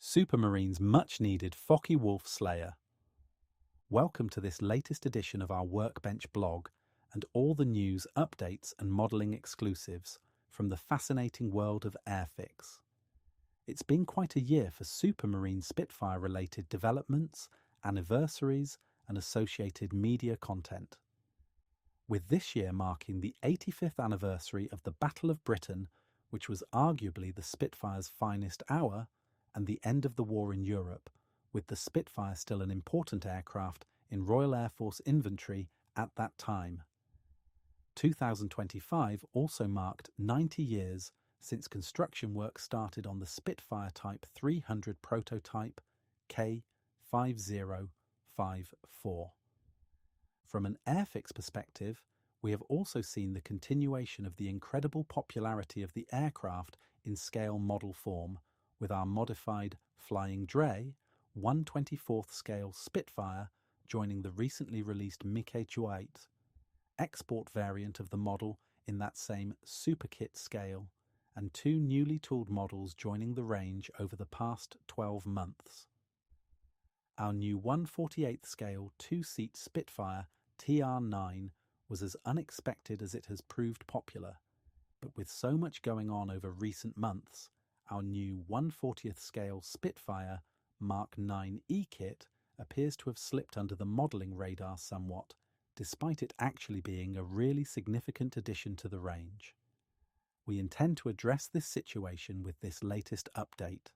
Supermarine's much-needed Focke Wulf Slayer. Welcome to this latest edition of our Workbench blog and all the news, updates and modelling exclusives from the fascinating world of Airfix. It's been quite a year for Supermarine Spitfire-related developments, anniversaries and associated media content. With this year marking the 85th anniversary of the Battle of Britain, which was arguably the Spitfire's finest hour, and the end of the war in Europe, with the Spitfire still an important aircraft in Royal Air Force inventory at that time. 2025 also marked 90 years since construction work started on the Spitfire Type 300 prototype Mk./5054. From an Airfix perspective, we have also seen the continuation of the incredible popularity of the aircraft in scale model form, with our modified Flying Dray 1/24th scale Spitfire joining the recently released Mk./VIII export variant of the model in that same Superkit scale, and two newly tooled models joining the range over the past 12 months. Our new 1/48th scale two-seat Spitfire TR.9 was as unexpected as it has proved popular, but with so much going on over recent months, our new 1/40th scale Spitfire Mk.IXe kit appears to have slipped under the modelling radar somewhat, despite it actually being a really significant addition to the range. We intend to address this situation with this latest update.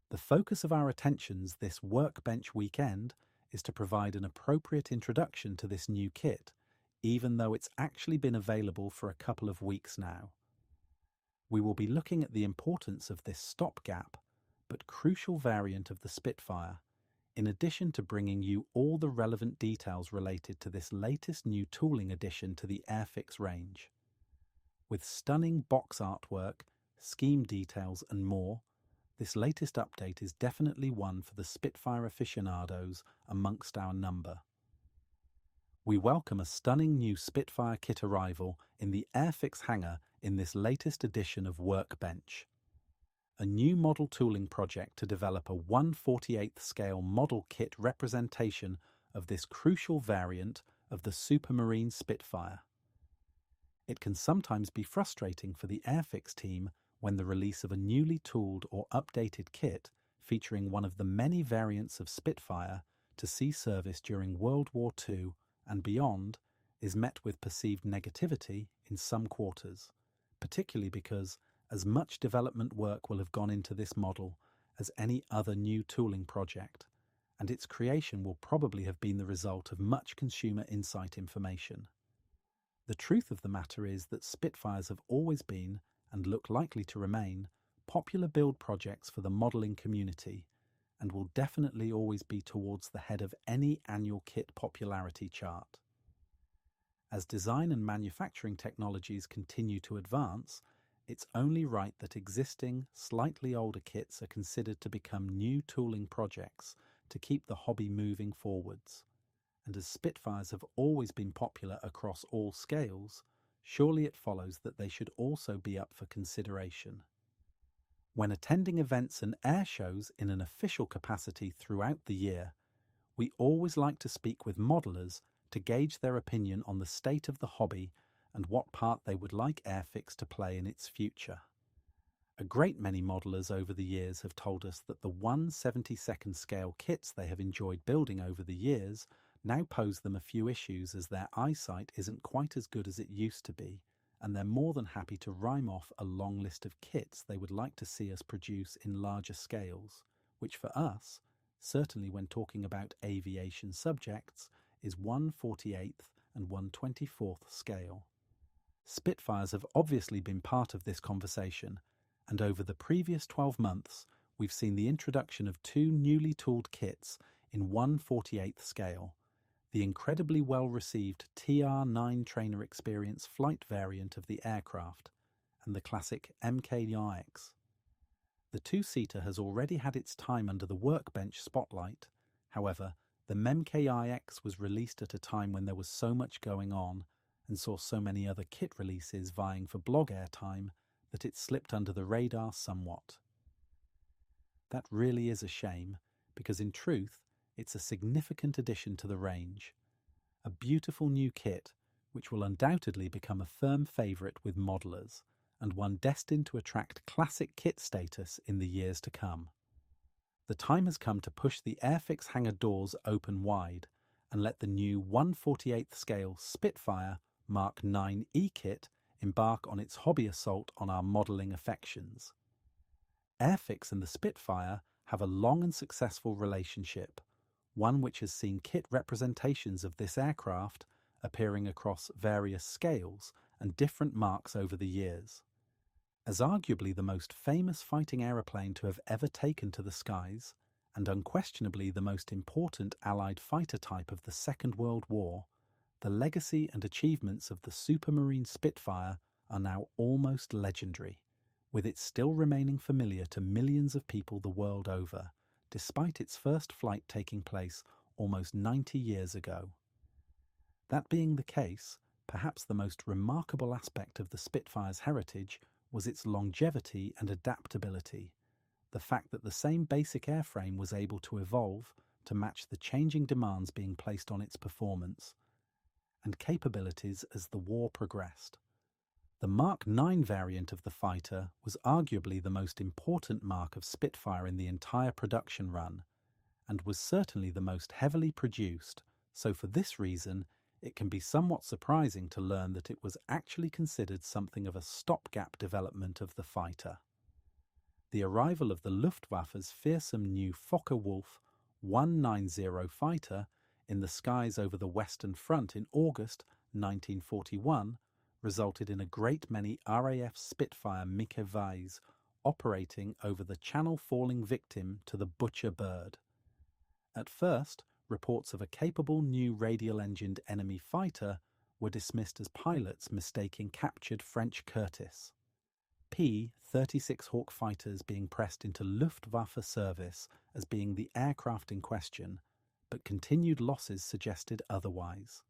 The focus of our attentions this Workbench weekend is to provide an appropriate introduction to this new kit, even though it's actually been available for a couple of weeks now. We will be looking at the importance of this stopgap, but crucial variant of the Spitfire, in addition to bringing you all the relevant details related to this latest new tooling addition to the Airfix range. With stunning box artwork, scheme details and more, this latest update is definitely one for the Spitfire aficionados amongst our number. We welcome a stunning new Spitfire kit arrival in the Airfix hangar in this latest edition of Workbench. A new model tooling project to develop a 1/48th scale model kit representation of this crucial variant of the Supermarine Spitfire. It can sometimes be frustrating for the Airfix team when the release of a newly tooled or updated kit featuring one of the many variants of Spitfire to see service during World War II and beyond is met with perceived negativity in some quarters, particularly because as much development work will have gone into this model as any other new tooling project, and its creation will probably have been the result of much consumer insight information. The truth of the matter is that Spitfires have always been, and look likely to remain, popular build projects for the modelling community, and will definitely always be towards the head of any annual kit popularity chart. As design and manufacturing technologies continue to advance, it's only right that existing, slightly older kits are considered to become new tooling projects to keep the hobby moving forwards. And as Spitfires have always been popular across all scales, surely it follows that they should also be up for consideration. When attending events and air shows in an official capacity throughout the year, we always like to speak with modellers to gauge their opinion on the state of the hobby and what part they would like Airfix to play in its future. A great many modellers over the years have told us that the 1/72nd scale kits they have enjoyed building over the years now pose them a few issues, as their eyesight isn't quite as good as it used to be, and they're more than happy to rhyme off a long list of kits they would like to see us produce in larger scales, which for us, certainly when talking about aviation subjects, is 1/48th and 1/24th scale. Spitfires have obviously been part of this conversation, and over the previous 12 months we've seen the introduction of two newly tooled kits in 1/48th scale, the incredibly well-received TR.9 trainer experience flight variant of the aircraft, and the classic Mk./IXe. The two-seater has already had its time under the Workbench spotlight. However, the Mk./IXe was released at a time when there was so much going on and saw so many other kit releases vying for blog airtime that it slipped under the radar somewhat. That really is a shame, because in truth, it's a significant addition to the range. A beautiful new kit, which will undoubtedly become a firm favourite with modelers, and one destined to attract classic kit status in the years to come. The time has come to push the Airfix hangar doors open wide and let the new 1/48th scale Spitfire Mk.IXe kit embark on its hobby assault on our modelling affections. Airfix and the Spitfire have a long and successful relationship, one which has seen kit representations of this aircraft appearing across various scales and different marks over the years. As arguably the most famous fighting aeroplane to have ever taken to the skies, and unquestionably the most important Allied fighter type of the Second World War, the legacy and achievements of the Supermarine Spitfire are now almost legendary, with it still remaining familiar to millions of people the world over, despite its first flight taking place almost 90 years ago. That being the case, perhaps the most remarkable aspect of the Spitfire's heritage was its longevity and adaptability, the fact that the same basic airframe was able to evolve to match the changing demands being placed on its performance and capabilities as the war progressed. The Mk.IX variant of the fighter was arguably the most important mark of Spitfire in the entire production run, and was certainly the most heavily produced, so for this reason it can be somewhat surprising to learn that it was actually considered something of a stopgap development of the fighter. The arrival of the Luftwaffe's fearsome new Focke Wulf 190 fighter in the skies over the Western Front in August 1941 resulted in a great many RAF Spitfire Mk./VIIIs operating over the channel falling victim to the Butcher bird. At first, reports of a capable new radial-engined enemy fighter were dismissed as pilots mistaking captured French Curtiss. P-36 Hawk fighters being pressed into Luftwaffe service as being the aircraft in question, but continued losses suggested otherwise.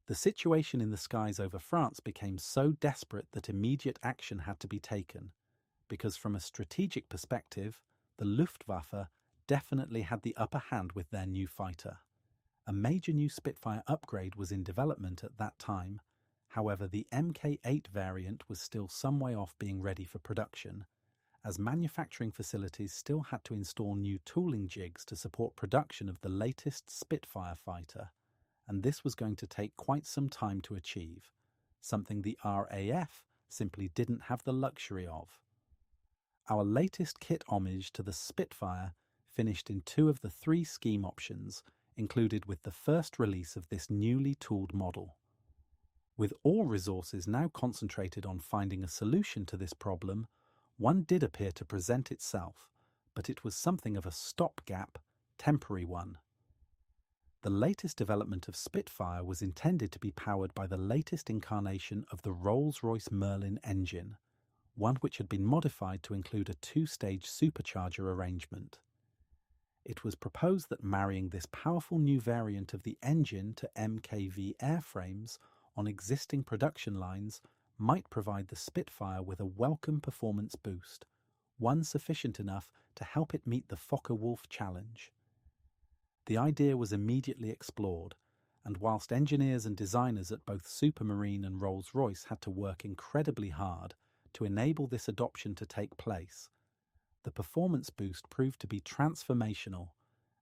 The situation in the skies over France became so desperate that immediate action had to be taken, because from a strategic perspective, the Luftwaffe definitely had the upper hand with their new fighter. A major new Spitfire upgrade was in development at that time, however the Mk.VIII variant was still some way off being ready for production, as manufacturing facilities still had to install new tooling jigs to support production of the latest Spitfire fighter, and this was going to take quite some time to achieve, something the RAF simply didn't have the luxury of. Our latest kit homage to the Spitfire finished in 2 of the 3 scheme options included with the first release of this newly tooled model. With all resources now concentrated on finding a solution to this problem, one did appear to present itself, but it was something of a stopgap, temporary one. The latest development of Spitfire was intended to be powered by the latest incarnation of the Rolls-Royce Merlin engine, one which had been modified to include a 2-stage supercharger arrangement. It was proposed that marrying this powerful new variant of the engine to Mk.VIII airframes on existing production lines might provide the Spitfire with a welcome performance boost, one sufficient enough to help it meet the Focke Wulf challenge. The idea was immediately explored, and whilst engineers and designers at both Supermarine and Rolls-Royce had to work incredibly hard to enable this adoption to take place, the performance boost proved to be transformational,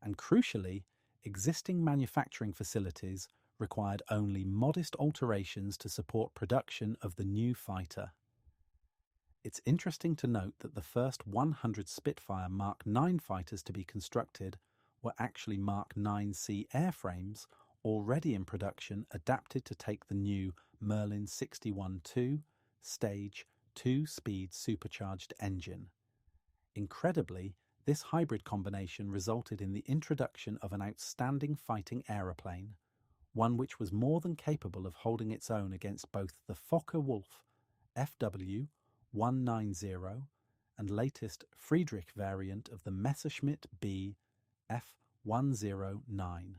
and crucially, existing manufacturing facilities required only modest alterations to support production of the new fighter. It's interesting to note that the first 100 Spitfire Mk.IX fighters to be constructed were actually Mk.IXe airframes already in production adapted to take the new Merlin 61-2 stage 2-speed supercharged engine. Incredibly, this hybrid combination resulted in the introduction of an outstanding fighting aeroplane, one which was more than capable of holding its own against both the Focke Wulf FW-190 and latest Friedrich variant of the Messerschmitt B F-109.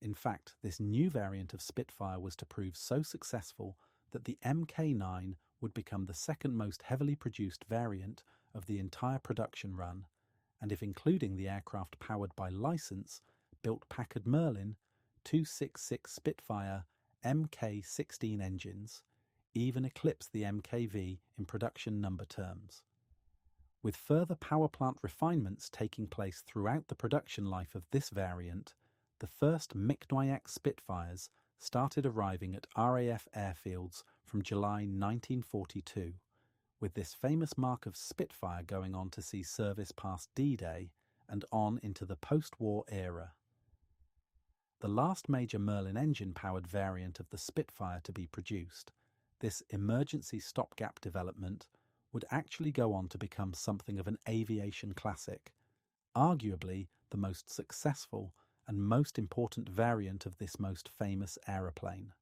In fact, this new variant of Spitfire was to prove so successful that the Mk.IX would become the second most heavily produced variant of the entire production run and if including the aircraft powered by license, built Packard Merlin, 266 Spitfire Mk./16 engines even eclipse the Mk.V in production number terms. With further power plant refinements taking place throughout the production life of this variant, the first Mk./IXe Spitfires started arriving at RAF airfields from July 1942, with this famous mark of Spitfire going on to see service past D-Day and on into the post-war era. The last major Merlin engine-powered variant of the Spitfire to be produced, this emergency stopgap development would actually go on to become something of an aviation classic, arguably the most successful and most important variant of this most famous aeroplane.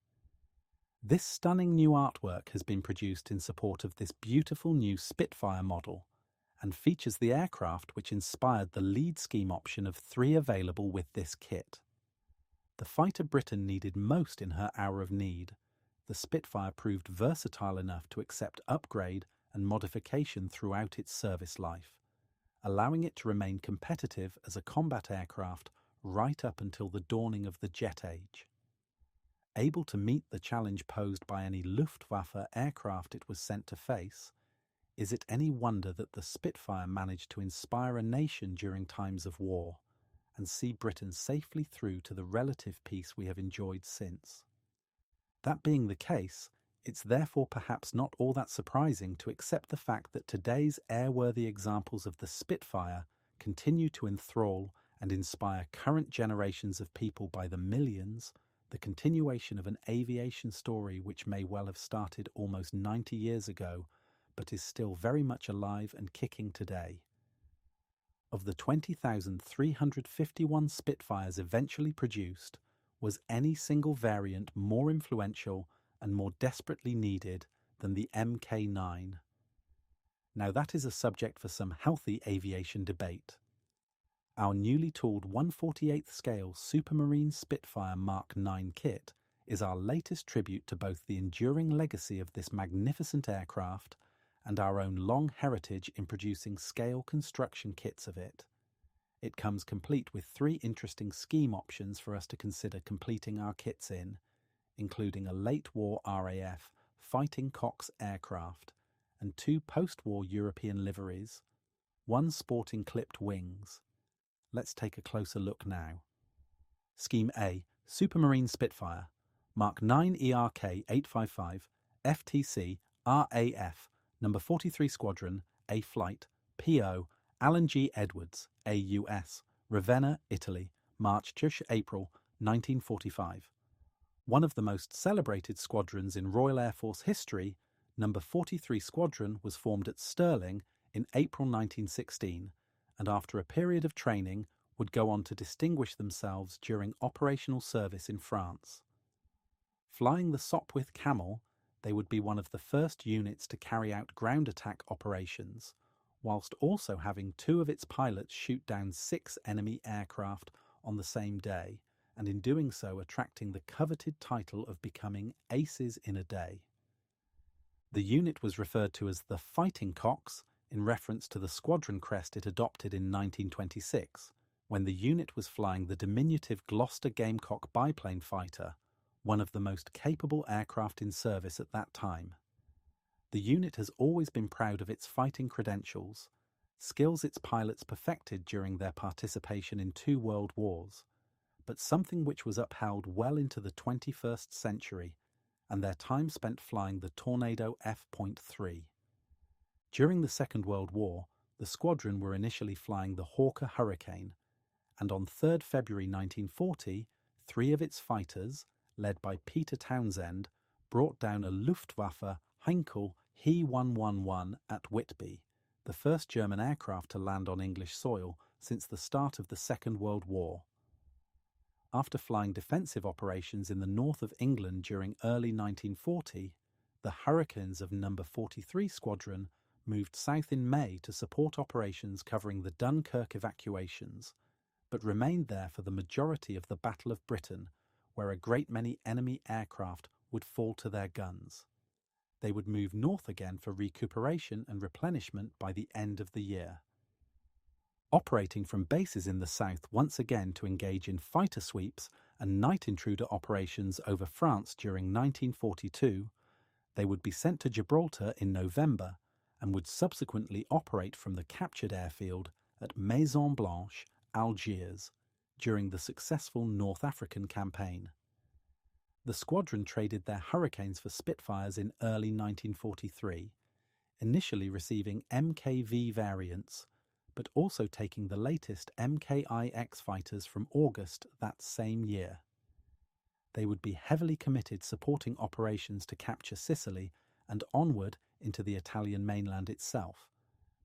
This stunning new artwork has been produced in support of this beautiful new Spitfire model and features the aircraft which inspired the lead scheme option of 3 available with this kit. The fighter Britain needed most in her hour of need, the Spitfire proved versatile enough to accept upgrade and modification throughout its service life, allowing it to remain competitive as a combat aircraft right up until the dawning of the jet age. Able to meet the challenge posed by any Luftwaffe aircraft it was sent to face, is it any wonder that the Spitfire managed to inspire a nation during times of war and see Britain safely through to the relative peace we have enjoyed since? That being the case, it's therefore perhaps not all that surprising to accept the fact that today's airworthy examples of the Spitfire continue to enthrall and inspire current generations of people by the millions, the continuation of an aviation story which may well have started almost 90 years ago, but is still very much alive and kicking today. Of the 20,351 Spitfires eventually produced, was any single variant more influential and more desperately needed than the Mk.IX? Now that is a subject for some healthy aviation debate. Our newly tooled 1/48th scale Supermarine Spitfire Mk.IX kit is our latest tribute to both the enduring legacy of this magnificent aircraft and our own long heritage in producing scale construction kits of it. It comes complete with 3 interesting scheme options for us to consider completing our kits in, including a late-war RAF Fighting Cox aircraft and 2 post-war European liveries, 1 sporting clipped wings. Let's take a closer look now. Scheme A, Supermarine Spitfire, Mk.IX ERK 855, FTC, RAF, number 43 Squadron, A Flight, PO, Alan G. Edwards, AUS, Ravenna, Italy, March–April 1945. One of the most celebrated squadrons in Royal Air Force history, number 43 Squadron was formed at Stirling in April 1916, and after a period of training would go on to distinguish themselves during operational service in France. Flying the Sopwith Camel, they would be one of the first units to carry out ground attack operations, whilst also having 2 of its pilots shoot down 6 enemy aircraft on the same day, and in doing so attracting the coveted title of becoming Aces in a Day. The unit was referred to as the Fighting Cox in reference to the squadron crest it adopted in 1926, when the unit was flying the diminutive Gloucester Gamecock biplane fighter, one of the most capable aircraft in service at that time. The unit has always been proud of its fighting credentials, skills its pilots perfected during their participation in 2 world wars, but something which was upheld well into the 21st century, and their time spent flying the Tornado F.3. During the Second World War, the squadron were initially flying the Hawker Hurricane, and on 3rd February 1940, 3 of its fighters, led by Peter Townsend, brought down a Luftwaffe Heinkel He-111 at Whitby, the first German aircraft to land on English soil since the start of the Second World War. After flying defensive operations in the north of England during early 1940, the Hurricanes of No. 43 Squadron moved south in May to support operations covering the Dunkirk evacuations, but remained there for the majority of the Battle of Britain, where a great many enemy aircraft would fall to their guns. They would move north again for recuperation and replenishment by the end of the year. operating from bases in the south once again to engage in fighter sweeps and night intruder operations over France during 1942, they would be sent to Gibraltar in November and would subsequently operate from the captured airfield at Maison Blanche, Algiers, during the successful North African campaign. The squadron traded their Hurricanes for Spitfires in early 1943, initially receiving Mk.VIII variants, but also taking the latest Mk.IXe fighters from August that same year. They would be heavily committed supporting operations to capture Sicily and onward into the Italian mainland itself,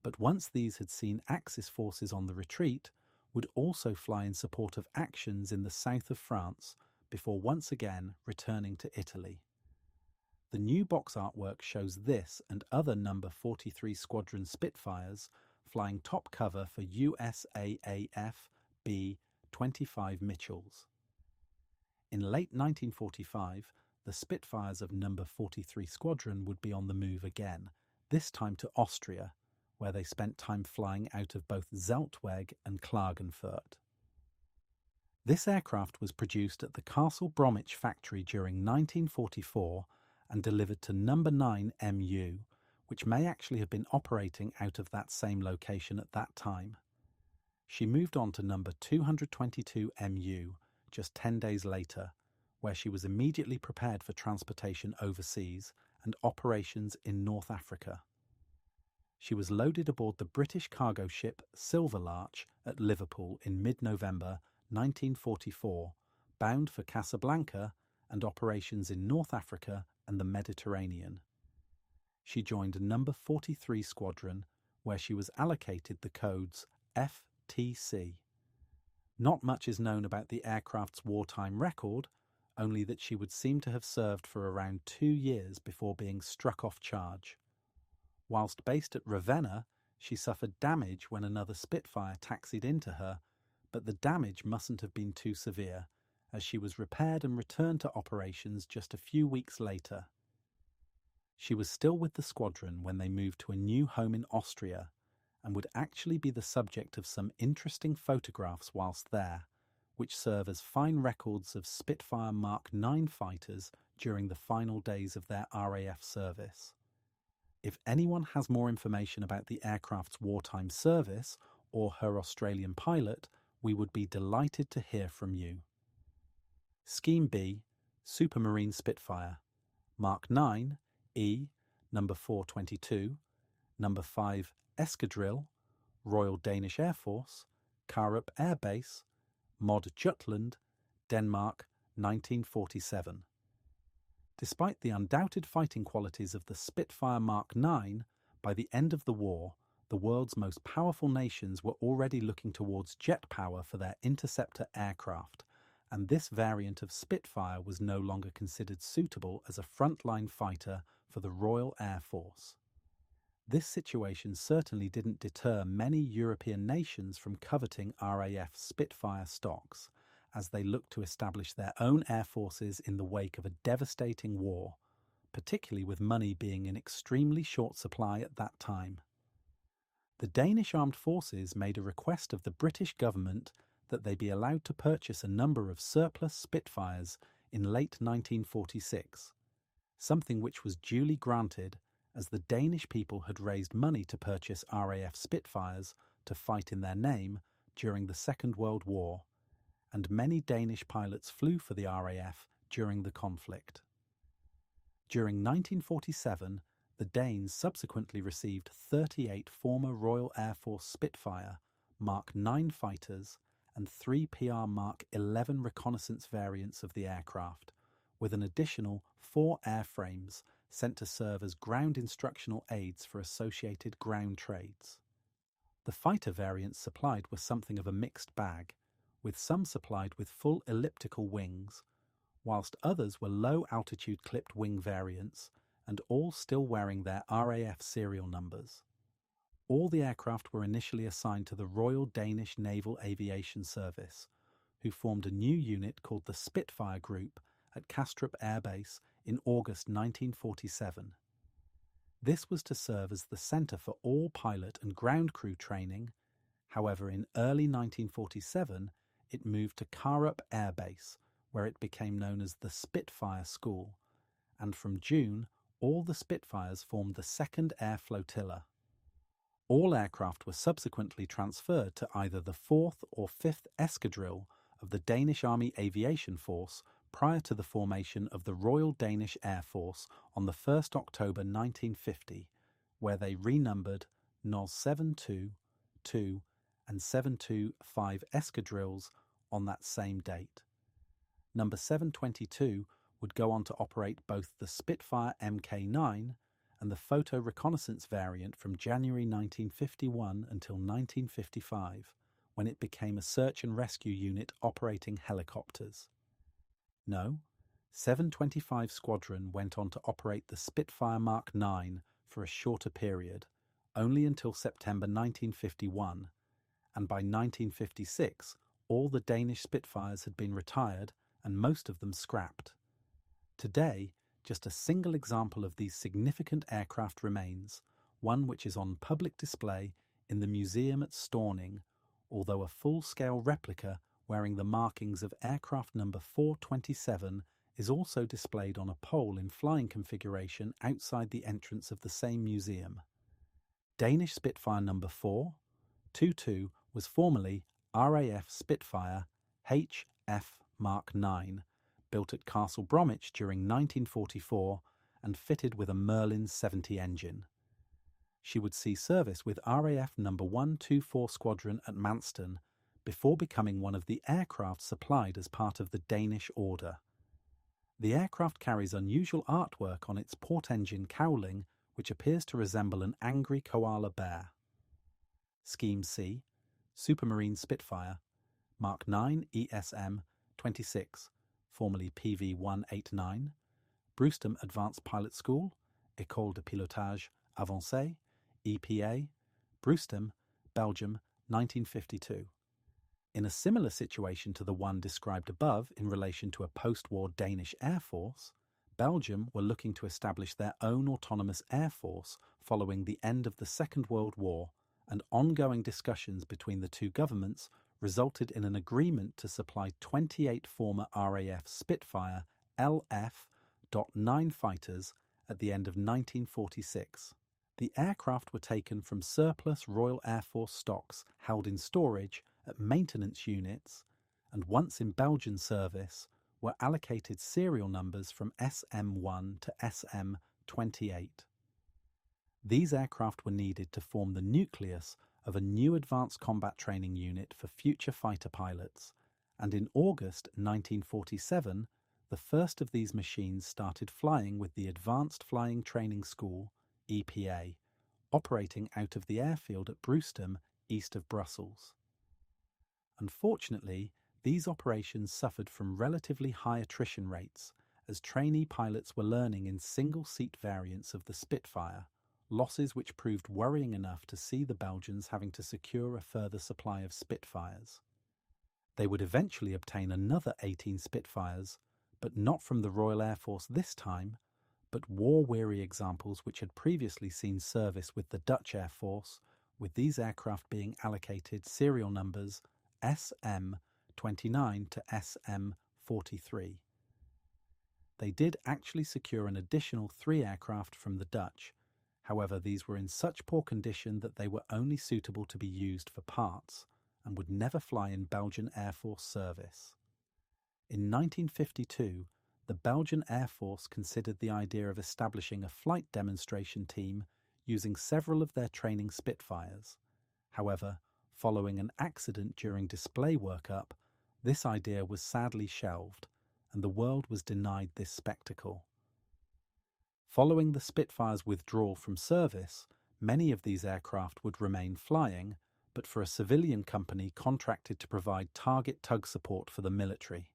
but once these had seen Axis forces on the retreat, would also fly in support of actions in the south of France before once again returning to Italy. The new box artwork shows this and other No. 43 Squadron Spitfires flying top cover for USAAF B-25 Mitchells. In late 1945, the Spitfires of No. 43 Squadron would be on the move again, this time to Austria, where they spent time flying out of both Zeltweg and Klagenfurt. This aircraft was produced at the Castle Bromwich factory during 1944 and delivered to No. 9 MU, which may actually have been operating out of that same location at that time. She moved on to No. 222 MU just 10 days later, where she was immediately prepared for transportation overseas and operations in North Africa. She was loaded aboard the British cargo ship Silver Larch at Liverpool in mid-November 1944, bound for Casablanca and operations in North Africa and the Mediterranean. She joined No. 43 Squadron, where she was allocated the codes FTC. Not much is known about the aircraft's wartime record, only that she would seem to have served for around 2 years before being struck off charge. Whilst based at Ravenna, she suffered damage when another Spitfire taxied into her, but the damage mustn't have been too severe, as she was repaired and returned to operations just a few weeks later. She was still with the squadron when they moved to a new home in Austria, and would actually be the subject of some interesting photographs whilst there, which serve as fine records of Spitfire Mk.IX fighters during the final days of their RAF service. If anyone has more information about the aircraft's wartime service or her Australian pilot, we would be delighted to hear from you. Scheme B, Supermarine Spitfire, Mk.IX, E, No. 422, No. 5 Escadrille, Royal Danish Air Force, Karup Air Base, Mod Jutland, Denmark, 1947. Despite the undoubted fighting qualities of the Spitfire Mk.IX, by the end of the war, the world's most powerful nations were already looking towards jet power for their interceptor aircraft, and this variant of Spitfire was no longer considered suitable as a frontline fighter for the Royal Air Force. This situation certainly didn't deter many European nations from coveting RAF Spitfire stocks, as they looked to establish their own air forces in the wake of a devastating war, particularly with money being in extremely short supply at that time. The Danish armed forces made a request of the British government that they be allowed to purchase a number of surplus Spitfires in late 1946, something which was duly granted as the Danish people had raised money to purchase RAF Spitfires to fight in their name during the Second World War, and many Danish pilots flew for the RAF during the conflict. During 1947, the Danes subsequently received 38 former Royal Air Force Spitfire Mk.IX fighters and 3 PR Mk.XI reconnaissance variants of the aircraft, with an additional 4 airframes sent to serve as ground instructional aids for associated ground trades. The fighter variants supplied were something of a mixed bag, with some supplied with full elliptical wings, whilst others were low-altitude clipped wing variants, and all still wearing their RAF serial numbers. All the aircraft were initially assigned to the Royal Danish Naval Aviation Service, who formed a new unit called the Spitfire Group at Kastrup Air Base in August 1947. This was to serve as the centre for all pilot and ground crew training, However, in early 1947, it moved to Karup Air Base, where it became known as the Spitfire School, and from June, all the Spitfires formed the 2nd Air Flotilla. All aircraft were subsequently transferred to either the 4th or 5th Escadrille of the Danish Army Aviation Force prior to the formation of the Royal Danish Air Force on the 1st October 1950, where they renumbered NOS 72, 2 and 725 escadrilles on that same date. Number 722 would go on to operate both the Spitfire Mk.IXe and the photo reconnaissance variant from January 1951 until 1955, when it became a search and rescue unit operating helicopters. No, 725 Squadron went on to operate the Spitfire Mk.IX for a shorter period, only until September 1951, and by 1956 all the Danish Spitfires had been retired and most of them scrapped. Today, just a single example of these significant aircraft remains, one which is on public display in the museum at Storning, although a full-scale replica wearing the markings of aircraft number 427 is also displayed on a pole in flying configuration outside the entrance of the same museum. Danish Spitfire number 422 was formerly RAF Spitfire HF Mk.IX, built at Castle Bromwich during 1944 and fitted with a Merlin 70 engine. She would see service with RAF No. 124 Squadron at Manston before becoming one of the aircraft supplied as part of the Danish Order. The aircraft carries unusual artwork on its port engine cowling, which appears to resemble an angry koala bear. Scheme C, Supermarine Spitfire, Mk.IX ESM 26, formerly PV-189, Brewston Advanced Pilot School, École de Pilotage Avancé, EPA, Brewston, Belgium, 1952. In a similar situation to the one described above in relation to a post-war Danish Air Force, Belgium were looking to establish their own autonomous air force following the end of the Second World War, and ongoing discussions between the two governments resulted in an agreement to supply 28 former RAF Spitfire LF.9 fighters at the end of 1946. The aircraft were taken from surplus Royal Air Force stocks held in storage at maintenance units, and once in Belgian service, were allocated serial numbers from SM1 to SM28. These aircraft were needed to form the nucleus of a new advanced combat training unit for future fighter pilots, and in August 1947, the first of these machines started flying with the Advanced Flying Training School, EPA, operating out of the airfield at Brewston, east of Brussels. Unfortunately, these operations suffered from relatively high attrition rates, as trainee pilots were learning in single-seat variants of the Spitfire, losses which proved worrying enough to see the Belgians having to secure a further supply of Spitfires. They would eventually obtain another 18 Spitfires, but not from the Royal Air Force this time, but war-weary examples which had previously seen service with the Dutch Air Force, with these aircraft being allocated serial numbers SM29 to SM43. They did actually secure an additional 3 aircraft from the Dutch. However, these were in such poor condition that they were only suitable to be used for parts and would never fly in Belgian Air Force service. In 1952, the Belgian Air Force considered the idea of establishing a flight demonstration team using several of their training Spitfires. However, following an accident during display workup, this idea was sadly shelved, and the world was denied this spectacle. Following the Spitfire's withdrawal from service, many of these aircraft would remain flying, but for a civilian company contracted to provide target tug support for the military.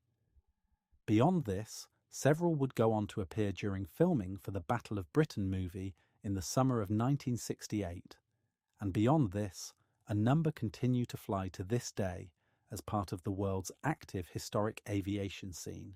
Beyond this, several would go on to appear during filming for the Battle of Britain movie in the summer of 1968, and beyond this, a number continue to fly to this day as part of the world's active historic aviation scene.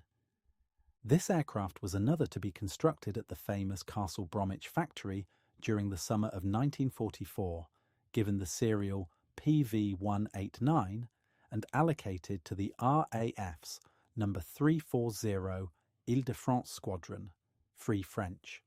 This aircraft was another to be constructed at the famous Castle Bromwich factory during the summer of 1944, given the serial Mk./PV189 and allocated to the RAF's No. 340 Île-de-France Squadron, Free French.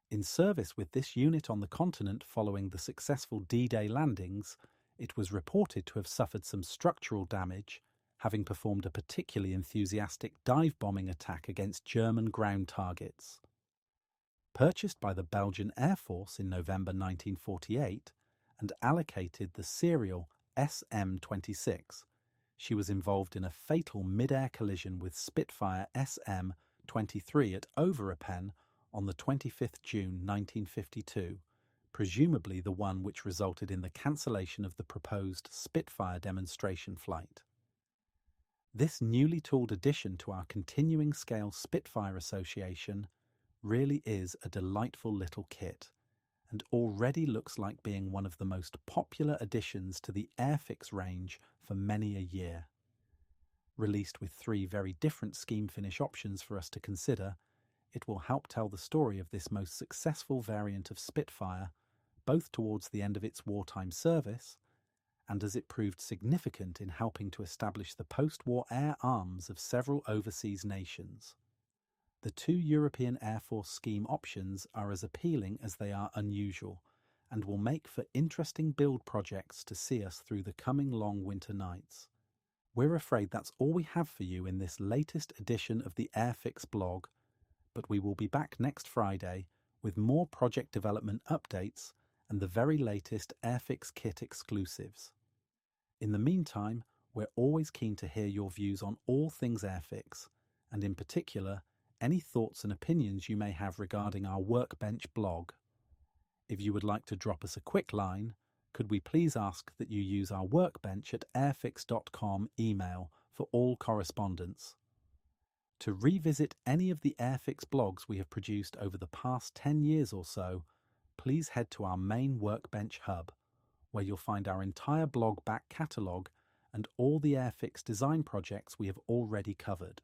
In service with this unit on the continent following the successful D-Day landings, it was reported to have suffered some structural damage, having performed a particularly enthusiastic dive-bombing attack against German ground targets. Purchased by the Belgian Air Force in November 1948 and allocated the serial SM-26, she was involved in a fatal mid-air collision with Spitfire SM-23 at Overypres on the 25th June 1952, presumably the one which resulted in the cancellation of the proposed Spitfire demonstration flight. This newly tooled addition to our continuing scale Spitfire association really is a delightful little kit, and already looks like being one of the most popular additions to the Airfix range for many a year. Released with 3 very different scheme finish options for us to consider, it will help tell the story of this most successful variant of Spitfire, both towards the end of its wartime service, and as it proved significant in helping to establish the post-war air arms of several overseas nations. The 2 European Air Force scheme options are as appealing as they are unusual, and will make for interesting build projects to see us through the coming long winter nights. We're afraid that's all we have for you in this latest edition of the Airfix blog, but we will be back next Friday with more project development updates and the very latest Airfix kit exclusives. In the meantime, we're always keen to hear your views on all things Airfix, and in particular, any thoughts and opinions you may have regarding our Workbench blog. If you would like to drop us a quick line, could we please ask that you use our Workbench at airfix.com email for all correspondence. To revisit any of the Airfix blogs we have produced over the past 10 years or so, please head to our main Workbench hub, where you'll find our entire blog back catalogue and all the Airfix design projects we have already covered.